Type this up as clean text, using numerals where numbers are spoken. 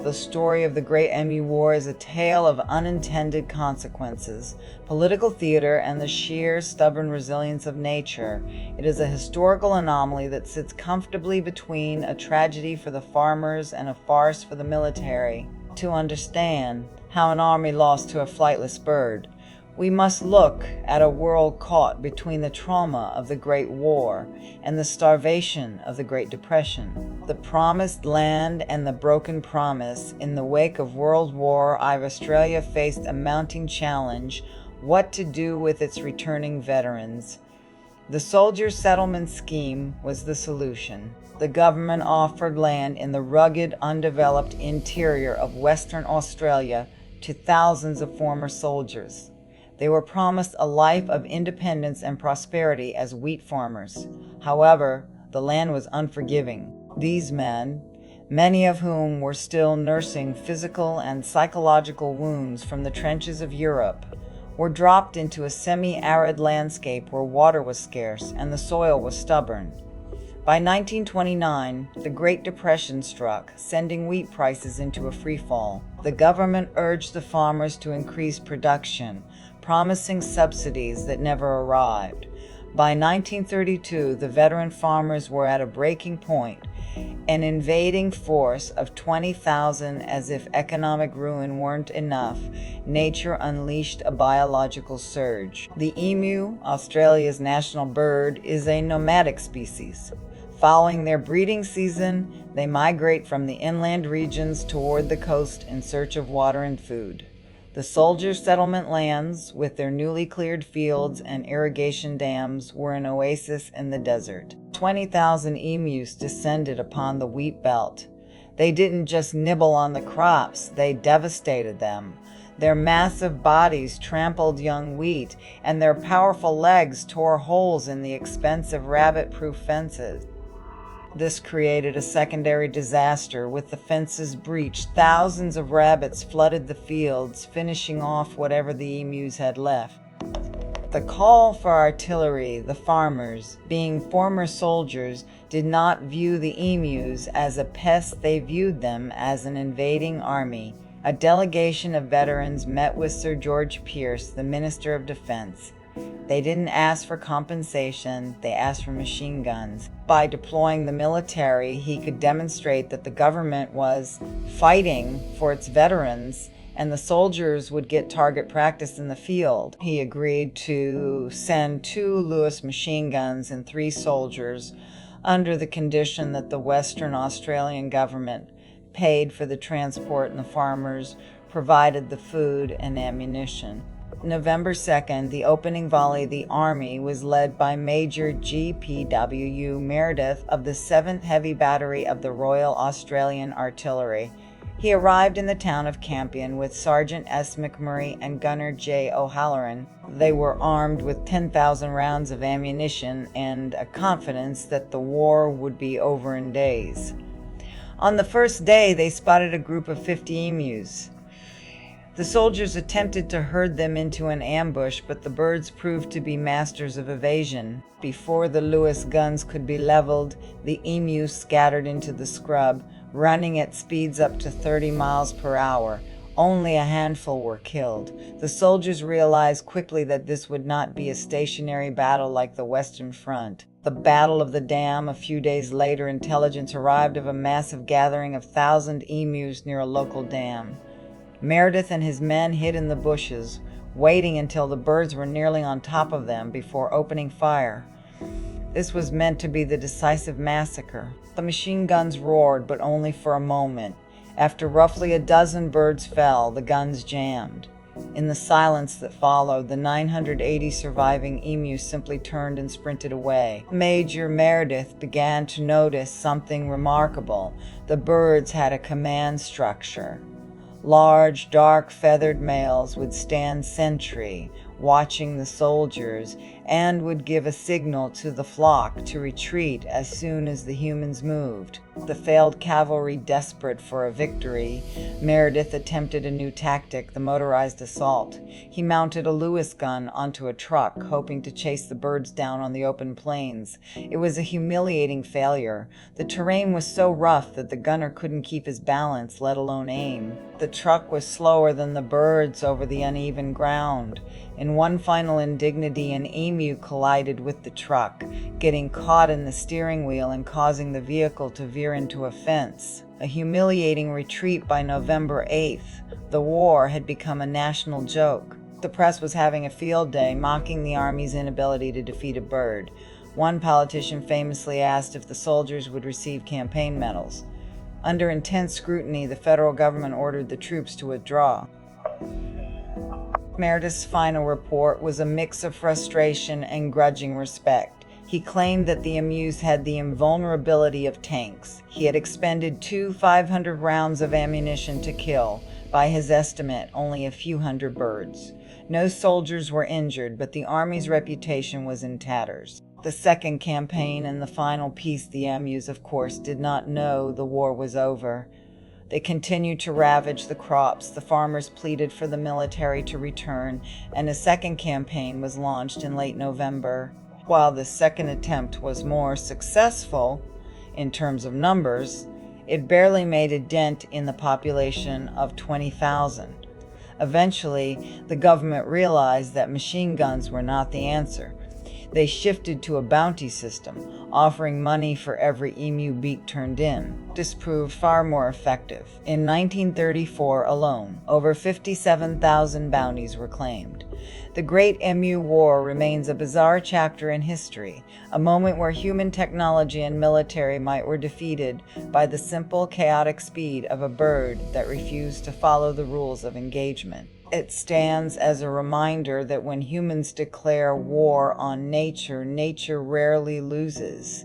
the story of the Great Emu War is a tale of unintended consequences, political theater, and the sheer, stubborn resilience of nature. It is a historical anomaly that sits comfortably between a tragedy for the farmers and a farce for the military. To understand how an army lost to a flightless bird, we must look at a world caught between the trauma of the Great War and the starvation of the Great Depression. The promised land and the broken promise. In the wake of World War I, Australia faced a mounting challenge: what to do with its returning veterans. The soldier settlement scheme was the solution. The government offered land in the rugged, undeveloped interior of Western Australia to thousands of former soldiers. They were promised a life of independence and prosperity as wheat farmers. However, the land was unforgiving. These men, many of whom were still nursing physical and psychological wounds from the trenches of Europe, were dropped into a semi-arid landscape where water was scarce and the soil was stubborn. By 1929, the Great Depression struck, sending wheat prices into a freefall. The government urged the farmers to increase production, promising subsidies that never arrived. By 1932, the veteran farmers were at a breaking point. An invading force of 20,000, as if economic ruin weren't enough, nature unleashed a biological surge. The emu, Australia's national bird, is a nomadic species. Following their breeding season, they migrate from the inland regions toward the coast in search of water and food. The soldier settlement lands, with their newly cleared fields and irrigation dams, were an oasis in the desert. 20,000 emus descended upon the wheat belt. They didn't just nibble on the crops, they devastated them. Their massive bodies trampled young wheat, and their powerful legs tore holes in the expensive rabbit-proof fences. This created a secondary disaster. With the fences breached, thousands of rabbits flooded the fields, finishing off whatever the emus had left. The call for artillery, the farmers, being former soldiers, did not view the emus as a pest, they viewed them as an invading army. A delegation of veterans met with Sir George Pearce, the Minister of Defense. They didn't ask for compensation, they asked for machine guns. By deploying the military, he could demonstrate that the government was fighting for its veterans and the soldiers would get target practice in the field. He agreed to send 2 Lewis machine guns and 3 soldiers under the condition that the Western Australian government paid for the transport and the farmers provided the food and ammunition. November 2nd, the opening volley of the Army was led by Major G.P.W. Meredith of the 7th Heavy Battery of the Royal Australian Artillery. He arrived in the town of Campion with Sergeant S. McMurray and Gunner J. O'Halloran. They were armed with 10,000 rounds of ammunition and a confidence that the war would be over in days. On the first day, they spotted a group of 50 emus. The soldiers attempted to herd them into an ambush, but the birds proved to be masters of evasion. Before the Lewis guns could be leveled, the emus scattered into the scrub, running at speeds up to 30 miles per hour. Only a handful were killed. The soldiers realized quickly that this would not be a stationary battle like the Western Front. The Battle of the Dam. A few days later, intelligence arrived of a massive gathering of 1,000 emus near a local dam. Meredith and his men hid in the bushes, waiting until the birds were nearly on top of them before opening fire. This was meant to be the decisive massacre. The machine guns roared, but only for a moment. After roughly a dozen birds fell, the guns jammed. In the silence that followed, the 980 surviving emus simply turned and sprinted away. Major Meredith began to notice something remarkable. The birds had a command structure. Large, dark, feathered males would stand sentry, watching the soldiers, and would give a signal to the flock to retreat as soon as the humans moved. The failed cavalry desperate for a victory, Meredith attempted a new tactic, the motorized assault. He mounted a Lewis gun onto a truck, hoping to chase the birds down on the open plains. It was a humiliating failure. The terrain was so rough that the gunner couldn't keep his balance, let alone aim. The truck was slower than the birds over the uneven ground. In one final indignity, an emu collided with the truck, getting caught in the steering wheel and causing the vehicle to veer into a fence. A humiliating retreat by November 8th. The war had become a national joke. The press was having a field day, mocking the Army's inability to defeat a bird. One politician famously asked if the soldiers would receive campaign medals. Under intense scrutiny, the federal government ordered the troops to withdraw. Meredith's final report was a mix of frustration and grudging respect. He claimed that the emus had the invulnerability of tanks. He had expended 500 rounds of ammunition to kill, by his estimate, only a few hundred birds. No soldiers were injured, but the Army's reputation was in tatters. The second campaign and the final peace, the emus, of course, did not know the war was over. They continued to ravage the crops. The farmers pleaded for the military to return, and a second campaign was launched in late November. While the second attempt was more successful in terms of numbers, it barely made a dent in the population of 20,000. Eventually, the government realized that machine guns were not the answer. They shifted to a bounty system, offering money for every emu beak turned in. This proved far more effective. In 1934 alone, over 57,000 bounties were claimed. The Great Emu War remains a bizarre chapter in history, a moment where human technology and military might were defeated by the simple, chaotic speed of a bird that refused to follow the rules of engagement. It stands as a reminder that when humans declare war on nature, nature rarely loses.